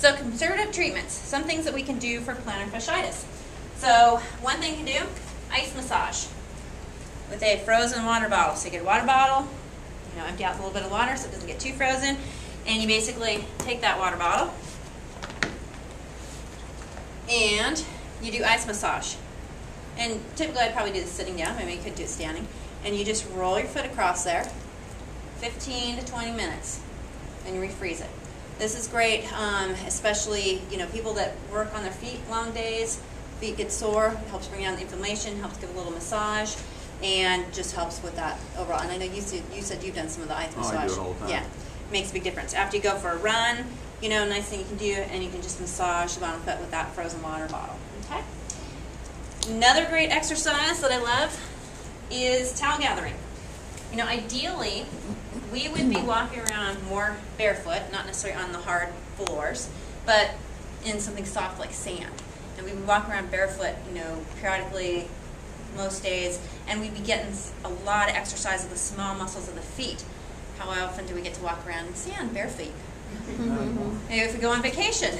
So conservative treatments, some things that we can do for plantar fasciitis. So one thing you can do, ice massage with a frozen water bottle. So you get a water bottle, empty out a little bit of water so it doesn't get too frozen, and you basically take that water bottle and you do ice massage. And typically I'd probably do this sitting down, maybe you could do it standing, and you just roll your foot across there, 15 to 20 minutes, and you refreeze it. This is great, especially people that work on their feet long days. Feet get sore, it helps bring down the inflammation, helps give a little massage, and just helps with that overall. And I know you said you've done some of the ice massage. I do it all the time. Yeah, makes a big difference. After you go for a run, nice thing you can do, and you can just massage the bottom foot with that frozen water bottle. Okay. Another great exercise that I love is towel gathering. Ideally, we would be walking around more barefoot, not necessarily on the hard floors, but in something soft like sand. And we would walk around barefoot, periodically, most days, and we'd be getting a lot of exercise of the small muscles of the feet. How often do we get to walk around in sand bare feet? Maybe if we go on vacation.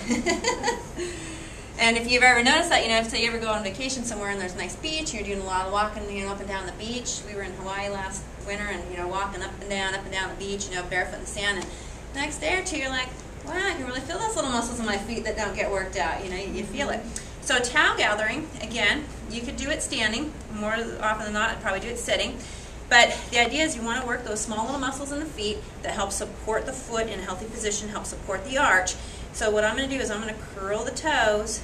And if you've ever noticed that, if say you ever go on vacation somewhere and there's a nice beach, and you're doing a lot of walking, up and down the beach. We were in Hawaii last winter, and walking up and down the beach, barefoot in the sand. And the next day or two, you're like, wow, I can really feel those little muscles in my feet that don't get worked out. You feel it. So towel gathering, again, you could do it standing. More often than not, I'd probably do it sitting. But the idea is you want to work those small little muscles in the feet that help support the foot in a healthy position, help support the arch. So what I'm going to do is I'm going to curl the toes,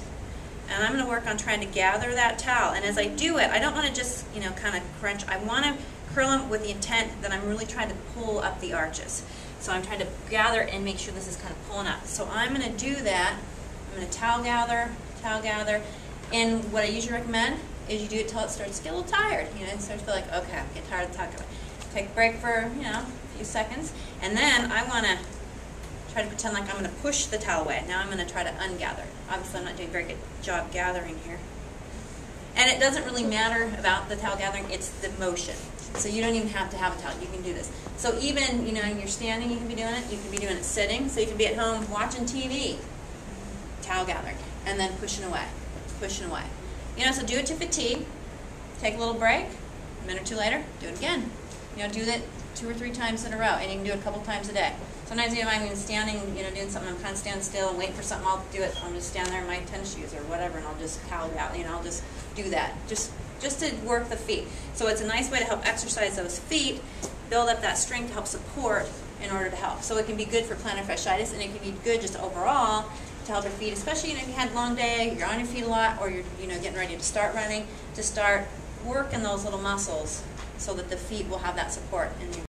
and I'm going to work on trying to gather that towel. And as I do it, I don't want to just, kind of crunch. I want to curl them with the intent that I'm really trying to pull up the arches. So I'm trying to gather and make sure this is kind of pulling up. So I'm going to do that. I'm going to towel gather. And what I usually recommend is you do it till it starts to get a little tired. It starts to feel like, okay, I'm getting tired of the towel gathering. Take a break for, a few seconds. And then I want to try to pretend like I'm going to push the towel away. Now I'm going to try to ungather. Obviously I'm not doing a very good job gathering here. And it doesn't really matter about the towel gathering, it's the motion. So you don't even have to have a towel, you can do this. So even, you're standing, you can be doing it. You can be doing it sitting. So you can be at home watching TV, towel gathering, and then pushing away, pushing away. So do it to fatigue. Take a little break. A minute or two later, do it again. Do that 2 or 3 times in a row, and you can do it a couple times a day. Sometimes I'm even standing, doing something, I'm kind of standing still and waiting for something, I'll do it. I'll just stand there in my tennis shoes or whatever, and I'll just towel out, I'll just do that. Just to work the feet. So it's a nice way to help exercise those feet, build up that strength to help support in order to help. So it can be good for plantar fasciitis, and it can be good just overall to help your feet, especially if you had a long day, you're on your feet a lot, or you're getting ready to start running, to start working those little muscles so that the feet will have that support in your